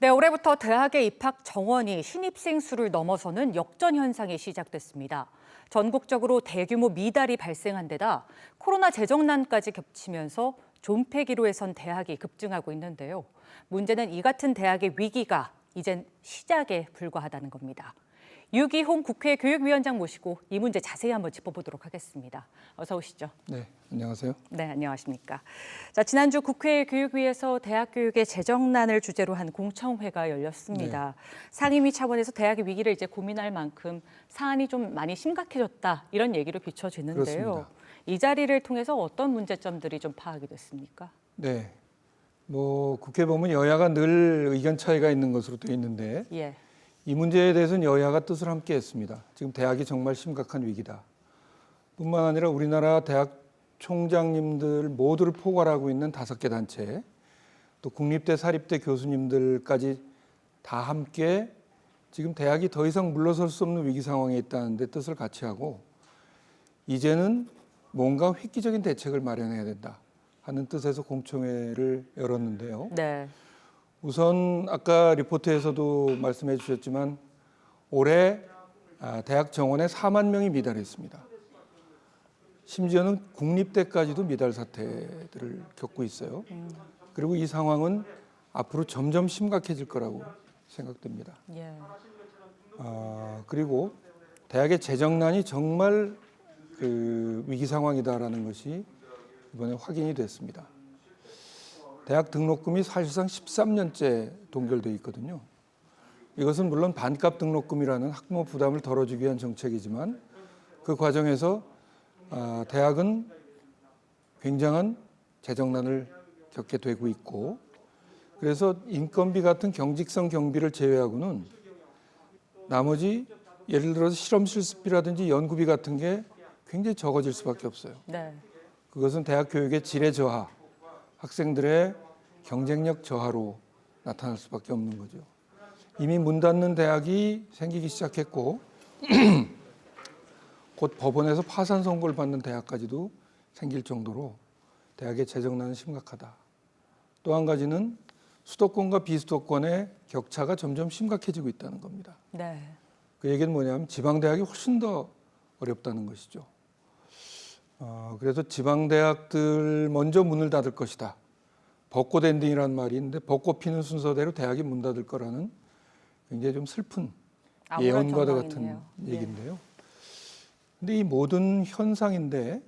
네, 올해부터 대학의 입학 정원이 신입생 수를 넘어서는 역전 현상이 시작됐습니다. 전국적으로 대규모 미달이 발생한 데다 코로나 재정난까지 겹치면서 존폐기로 해선 대학이 급증하고 있는데요. 문제는 이 같은 대학의 위기가 이젠 시작에 불과하다는 겁니다. 유기홍 국회 교육위원장 모시고 이 문제 자세히 한번 짚어보도록 하겠습니다. 어서 오시죠. 네, 안녕하세요. 네, 안녕하십니까. 자, 지난주 국회 교육위에서 대학 교육의 재정난을 주제로 한 공청회가 열렸습니다. 상임위 차원에서 대학의 위기를 이제 고민할 만큼 사안이 좀 많이 심각해졌다 이런 얘기로 비춰지는데요. 그렇습니다. 이 자리를 통해서 어떤 문제점들이 좀 파악이 됐습니까? 네, 국회 보면 여야가 늘 의견 차이가 있는 것으로 되어 있는데 예. 이 문제에 대해서는 여야가 뜻을 함께 했습니다. 지금 대학이 정말 심각한 위기다. 뿐만 아니라 우리나라 대학 총장님들 모두를 포괄하고 있는 5개 단체, 또 국립대, 사립대 교수님들까지 다 함께 지금 대학이 더 이상 물러설 수 없는 위기 상황에 있다는 데 뜻을 같이 하고 이제는 뭔가 획기적인 대책을 마련해야 된다 하는 뜻에서 공청회를 열었는데요. 네. 우선 아까 리포트에서도 말씀해 주셨지만 올해 대학 정원에 4만 명이 미달했습니다. 심지어는 국립대까지도 미달 사태들을 겪고 있어요. 그리고 이 상황은 앞으로 점점 심각해질 거라고 생각됩니다. 예. 그리고 대학의 재정난이 정말 위기 상황이다라는 것이 이번에 확인이 됐습니다. 대학 등록금이 사실상 13년째 동결돼 있거든요. 이것은 물론 반값 등록금이라는 학부모 부담을 덜어주기 위한 정책이지만 그 과정에서 대학은 굉장한 재정난을 겪게 되고 있고 그래서 인건비 같은 경직성 경비를 제외하고는 나머지 예를 들어서 실험 실습비라든지 연구비 같은 게 굉장히 적어질 수밖에 없어요. 네. 그것은 대학 교육의 질의 저하, 학생들의 경쟁력 저하로 나타날 수밖에 없는 거죠. 이미 문 닫는 대학이 생기기 시작했고 곧 법원에서 파산 선고를 받는 대학까지도 생길 정도로 대학의 재정난은 심각하다. 또 한 가지는 수도권과 비수도권의 격차가 점점 심각해지고 있다는 겁니다. 네. 그 얘기는 뭐냐면 지방대학이 훨씬 더 어렵다는 것이죠. 그래서 지방대학들 먼저 문을 닫을 것이다. 벚꽃 엔딩이라는 말이 있는데 벚꽃 피는 순서대로 대학이 문 닫을 거라는 굉장히 좀 슬픈 예언과도 같은 얘기인데요. 근데 이 모든 현상인데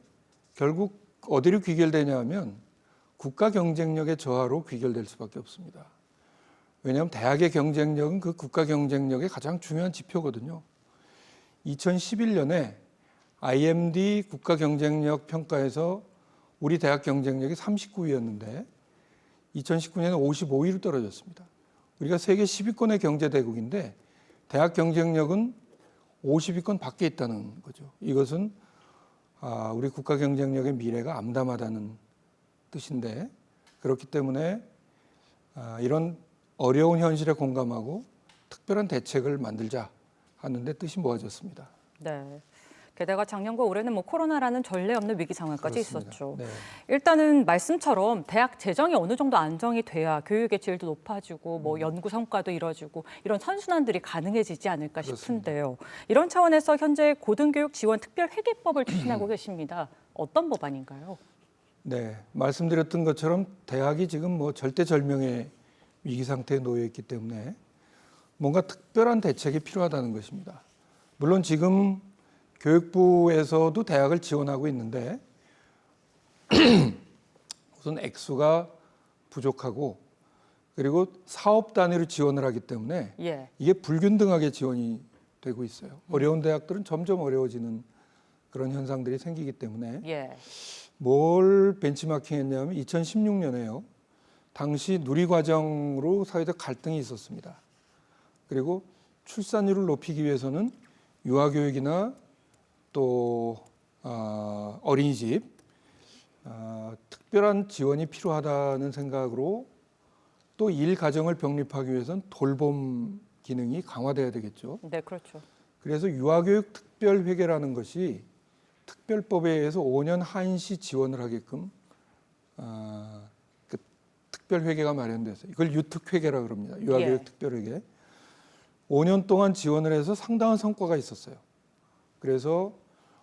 결국 어디로 귀결되냐 하면 국가 경쟁력의 저하로 귀결될 수밖에 없습니다. 왜냐하면 대학의 경쟁력은 그 국가 경쟁력의 가장 중요한 지표거든요. 2011년에 IMD 국가 경쟁력 평가에서 우리 대학 경쟁력이 39위였는데 2019년에 55위로 떨어졌습니다. 우리가 세계 10위권의 경제대국인데 대학 경쟁력은 50위권 밖에 있다는 거죠. 이것은 우리 국가 경쟁력의 미래가 암담하다는 뜻인데 그렇기 때문에 이런 어려운 현실에 공감하고 특별한 대책을 만들자 하는데 뜻이 모아졌습니다. 네. 게다가 작년과 올해는 코로나라는 전례 없는 위기 상황까지 그렇습니다. 있었죠. 네. 일단은 말씀처럼 대학 재정이 어느 정도 안정이 돼야 교육의 질도 높아지고 연구 성과도 이뤄지고 이런 선순환들이 가능해지지 않을까 싶은데요. 이런 차원에서 현재 고등교육 지원 특별회계법을 추진하고 계십니다. 어떤 법안인가요? 네, 말씀드렸던 것처럼 대학이 지금 절대절명의 위기 상태에 놓여 있기 때문에 뭔가 특별한 대책이 필요하다는 것입니다. 물론 지금 교육부에서도 대학을 지원하고 있는데 우선 액수가 부족하고 그리고 사업 단위로 지원을 하기 때문에 이게 불균등하게 지원이 되고 있어요. 어려운 대학들은 점점 어려워지는 그런 현상들이 생기기 때문에 뭘 벤치마킹 했냐면 2016년에요. 당시 누리과정으로 사회적 갈등이 있었습니다. 그리고 출산율을 높이기 위해서는 유아교육이나 또 어린이집 특별한 지원이 필요하다는 생각으로 또 일가정을 병립하기 위해서는 돌봄 기능이 강화돼야 되겠죠. 네, 그렇죠. 그래서 유아교육 특별회계라는 것이 특별법에 의해서 5년 한시 지원을 하게끔 특별회계가 마련돼서 이걸 유특회계라 그럽니다. 유아교육 예. 특별회계. 5년 동안 지원을 해서 상당한 성과가 있었어요. 그래서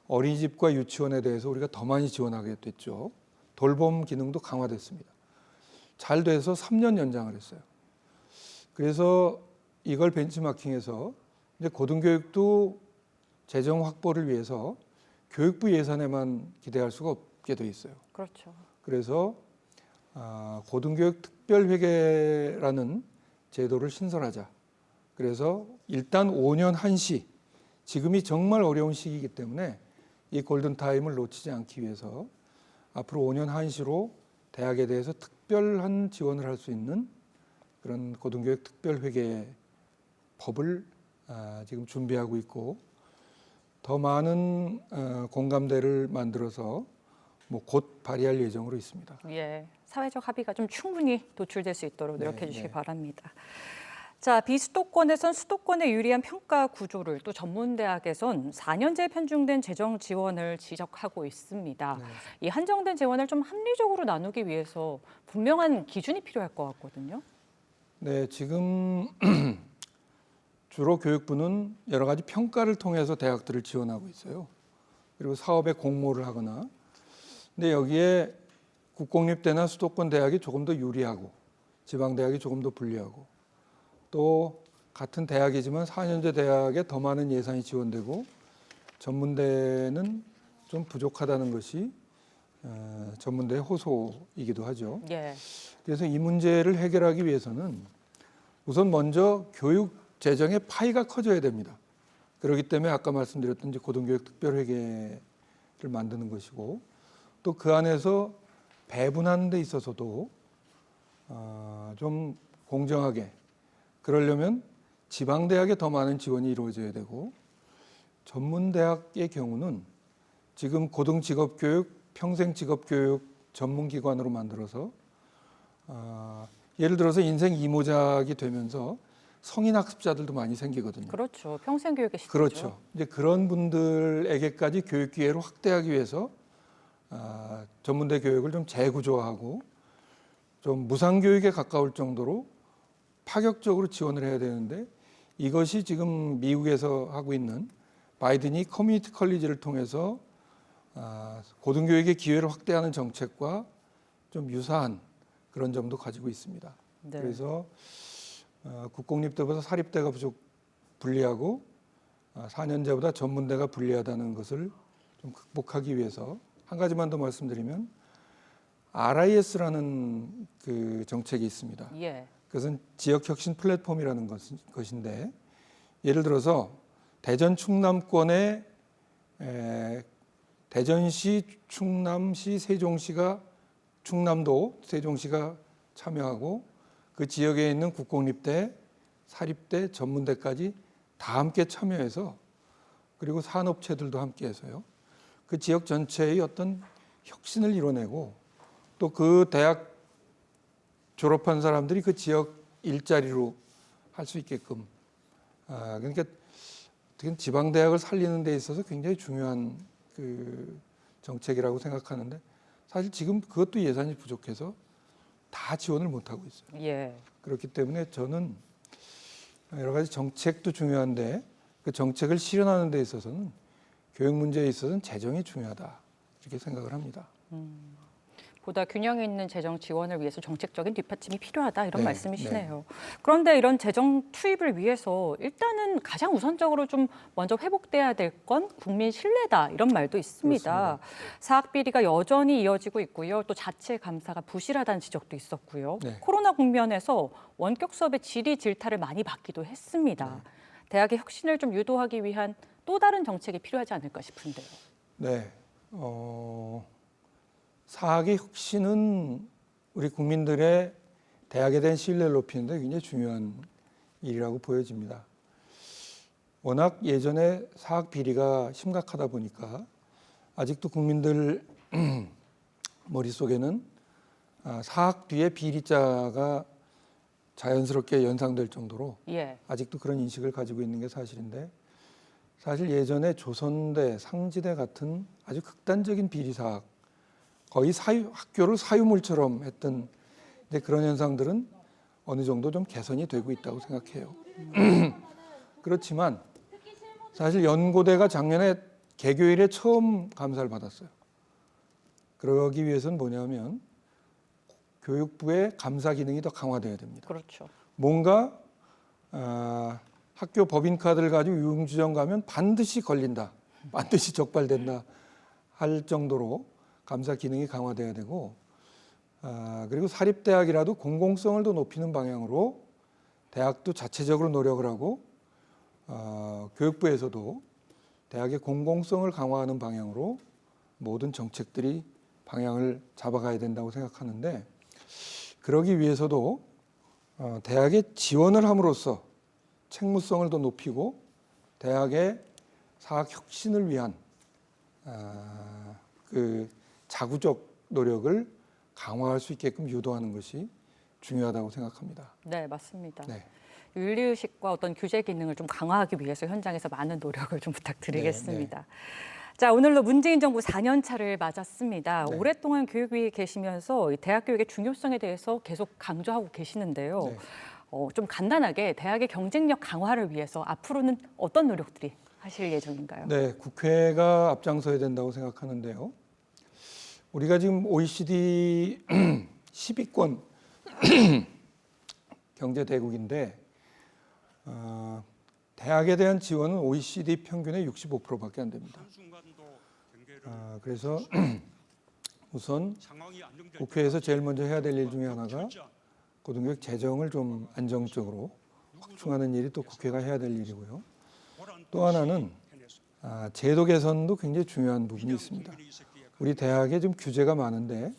어린이집과 유치원에 대해서 우리가 더 많이 지원하게 됐죠. 돌봄 기능도 강화됐습니다. 잘 돼서 3년 연장을 했어요. 그래서 이걸 벤치마킹해서 이제 고등교육도 재정 확보를 위해서 교육부 예산에만 기대할 수가 없게 돼 있어요. 그렇죠. 그래서 고등교육 특별회계라는 제도를 신설하자. 그래서 일단 5년 한시, 지금이 정말 어려운 시기이기 때문에 이 골든타임을 놓치지 않기 위해서 앞으로 5년 한시로 대학에 대해서 특별한 지원을 할 수 있는 그런 고등교육 특별회계 법을 지금 준비하고 있고, 더 많은 공감대를 만들어서 곧 발의할 예정으로 있습니다. 예, 사회적 합의가 좀 충분히 도출될 수 있도록 노력해 주시기 네. 바랍니다. 자, 비수도권에선 수도권에 유리한 평가 구조를, 또 전문대학에선 4년제 편중된 재정 지원을 지적하고 있습니다. 네. 이 한정된 재원을 좀 합리적으로 나누기 위해서 분명한 기준이 필요할 것 같거든요. 네, 지금 주로 교육부는 여러 가지 평가를 통해서 대학들을 지원하고 있어요. 그리고 사업에 공모를 하거나. 근데 여기에 국공립대나 수도권 대학이 조금 더 유리하고 지방 대학이 조금 더 불리하고, 또 같은 대학이지만 4년제 대학에 더 많은 예산이 지원되고 전문대는 좀 부족하다는 것이 전문대의 호소이기도 하죠. 예. 그래서 이 문제를 해결하기 위해서는 우선 먼저 교육 재정의 파이가 커져야 됩니다. 그렇기 때문에 아까 말씀드렸던 이제 고등교육 특별회계를 만드는 것이고, 또 그 안에서 배분하는 데 있어서도 좀 공정하게, 그러려면 지방대학에 더 많은 지원이 이루어져야 되고, 전문대학의 경우는 지금 고등직업교육, 평생직업교육 전문기관으로 만들어서 예를 들어서 인생 이모작이 되면서 성인 학습자들도 많이 생기거든요. 그렇죠. 평생 교육의 시대죠. 그렇죠. 이제 그런 분들에게까지 교육 기회를 확대하기 위해서 전문대 교육을 좀 재구조하고 좀 무상교육에 가까울 정도로 파격적으로 지원을 해야 되는데, 이것이 지금 미국에서 하고 있는 바이든이 커뮤니티 컬리지를 통해서 고등교육의 기회를 확대하는 정책과 좀 유사한 그런 점도 가지고 있습니다. 네. 그래서 국공립대보다 사립대가 불리하고 4년제보다 전문대가 불리하다는 것을 좀 극복하기 위해서 한 가지만 더 말씀드리면 RIS라는 그 정책이 있습니다. 예. 그것은 지역혁신 플랫폼이라는 것인데, 예를 들어서 대전 충남권에 대전시, 충남시, 세종시가, 충남도, 세종시가 참여하고 그 지역에 있는 국공립대, 사립대, 전문대까지 다 함께 참여해서, 그리고 산업체들도 함께해서요, 그 지역 전체의 어떤 혁신을 이뤄내고, 또 그 대학 졸업한 사람들이 그 지역 일자리로 할 수 있게끔, 그러니까 지방 대학을 살리는 데 있어서 굉장히 중요한 그 정책이라고 생각하는데, 사실 지금 그것도 예산이 부족해서 다 지원을 못 하고 있어요. 예. 그렇기 때문에 저는 여러 가지 정책도 중요한데 그 정책을 실현하는 데 있어서는, 교육 문제에 있어서는 재정이 중요하다, 이렇게 생각을 합니다. 보다 균형 있는 재정 지원을 위해서 정책적인 뒷받침이 필요하다, 이런 네, 말씀이시네요. 그런데 이런 재정 투입을 위해서 일단은 가장 우선적으로 좀 먼저 회복돼야 될 건 국민 신뢰다, 이런 말도 있습니다. 그렇습니다. 사학 비리가 여전히 이어지고 있고요. 또 자체 감사가 부실하다는 지적도 있었고요. 네. 코로나 국면에서 원격 수업의 질이 질타를 많이 받기도 했습니다. 대학의 혁신을 좀 유도하기 위한 또 다른 정책이 필요하지 않을까 싶은데요. 네, 사학의 혁신은 우리 국민들의 대학에 대한 신뢰를 높이는 데 굉장히 중요한 일이라고 보여집니다. 워낙 예전에 사학 비리가 심각하다 보니까 아직도 국민들 머릿속에는 사학 뒤에 비리자가 자연스럽게 연상될 정도로 예. 아직도 그런 인식을 가지고 있는 게 사실인데, 사실 예전에 조선대, 상지대 같은 아주 극단적인 비리 사학, 거의 학교를 사유물처럼 했던 근데 그런 현상들은 어느 정도 좀 개선이 되고 있다고 생각해요. 그렇지만 사실 연고대가 작년에 개교일에 처음 감사를 받았어요. 그러기 위해서는 뭐냐면 교육부의 감사 기능이 더 강화돼야 됩니다. 그렇죠. 뭔가 학교 법인카드를 가지고 유흥주점 가면 반드시 걸린다, 반드시 적발된다 할 정도로 감사 기능이 강화돼야 되고, 그리고 사립대학이라도 공공성을 더 높이는 방향으로 대학도 자체적으로 노력을 하고, 교육부에서도 대학의 공공성을 강화하는 방향으로 모든 정책들이 방향을 잡아가야 된다고 생각하는데, 그러기 위해서도 대학에 지원을 함으로써 책무성을 더 높이고 대학의 사학 혁신을 위한 그 자구적 노력을 강화할 수 있게끔 유도하는 것이 중요하다고 생각합니다. 네, 맞습니다. 네. 윤리의식과 어떤 규제 기능을 좀 강화하기 위해서 현장에서 많은 노력을 좀 부탁드리겠습니다. 네, 자, 오늘로 문재인 정부 4년 차를 맞았습니다. 네. 오랫동안 교육위에 계시면서 이 대학 교육의 중요성에 대해서 계속 강조하고 계시는데요. 네. 좀 간단하게 대학의 경쟁력 강화를 위해서 앞으로는 어떤 노력들이 하실 예정인가요? 네, 국회가 앞장서야 된다고 생각하는데요. 우리가 지금 OECD 10위권 경제 대국인데 대학에 대한 지원은 OECD 평균의 65%밖에 안 됩니다. 그래서 우선 국회에서 제일 먼저 해야 될 일 중에 하나가 고등교육 재정을 좀 안정적으로 확충하는 일이 또 국회가 해야 될 일이고요. 또 하나는 제도 개선도 굉장히 중요한 부분이 있습니다. 우리 대학에 좀 규제가 많은데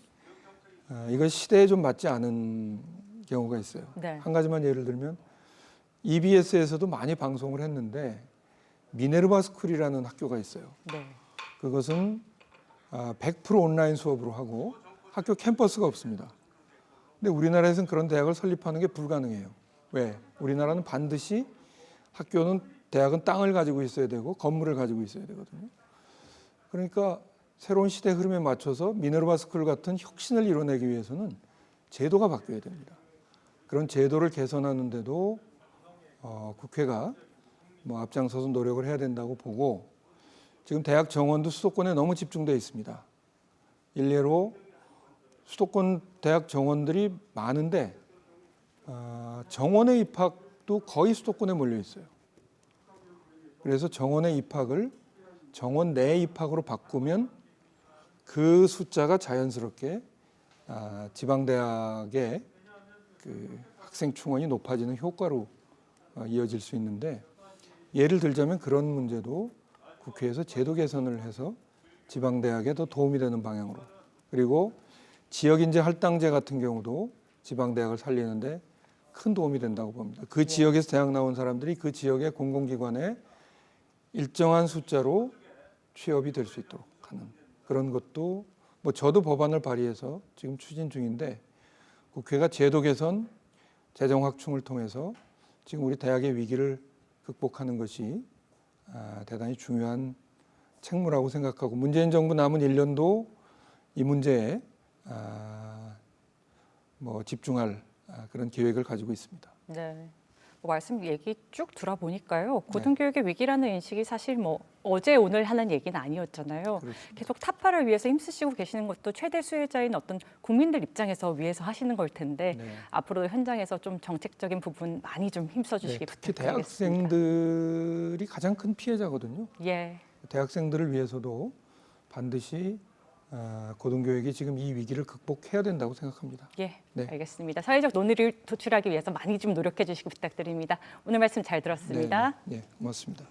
이거 시대에 좀 맞지 않은 경우가 있어요. 네. 한 가지만 예를 들면 EBS에서도 많이 방송을 했는데 미네르바 스쿨이라는 학교가 있어요. 네. 그것은 100% 온라인 수업으로 하고 학교 캠퍼스가 없습니다. 근데 우리나라에서는 그런 대학을 설립하는 게 불가능해요. 왜? 우리나라는 반드시 대학은 땅을 가지고 있어야 되고 건물을 가지고 있어야 되거든요. 그러니까 새로운 시대 흐름에 맞춰서 미네르바 스쿨 같은 혁신을 이뤄내기 위해서는 제도가 바뀌어야 됩니다. 그런 제도를 개선하는데도 국회가 앞장서서 노력을 해야 된다고 보고, 지금 대학 정원도 수도권에 너무 집중되어 있습니다. 일례로 수도권 대학 정원들이 많은데 정원의 입학도 거의 수도권에 몰려 있어요. 그래서 정원의 입학을 정원 내 입학으로 바꾸면 그 숫자가 자연스럽게 지방대학의 그 학생 충원이 높아지는 효과로 이어질 수 있는데, 예를 들자면 그런 문제도 국회에서 제도 개선을 해서 지방대학에 더 도움이 되는 방향으로, 그리고 지역인재 할당제 같은 경우도 지방대학을 살리는데 큰 도움이 된다고 봅니다. 그 지역에서 대학 나온 사람들이 그 지역의 공공기관에 일정한 숫자로 취업이 될 수 있도록 하는 그런 것도 저도 법안을 발의해서 지금 추진 중인데, 국회가 제도 개선, 재정 확충을 통해서 지금 우리 대학의 위기를 극복하는 것이 대단히 중요한 책무라고 생각하고, 문재인 정부 남은 1년도 이 문제에 집중할 그런 계획을 가지고 있습니다. 네. 말씀 얘기 쭉 들어보니까요. 고등교육의 위기라는 인식이 사실 어제 오늘 하는 얘기는 아니었잖아요. 그렇습니다. 계속 타파를 위해서 힘쓰시고 계시는 것도 최대 수혜자인 어떤 국민들 입장에서 위해서 하시는 걸 텐데 네. 앞으로 현장에서 좀 정책적인 부분 많이 좀 힘써 주시기 특히 부탁드리겠습니다. 대학생들이 가장 큰 피해자거든요. 예. 대학생들을 위해서도 반드시 고등교육이 지금 이 위기를 극복해야 된다고 생각합니다. 예, 네. 알겠습니다. 사회적 논의를 도출하기 위해서 많이 좀 노력해 주시기 부탁드립니다. 오늘 말씀 잘 들었습니다. 네, 고맙습니다.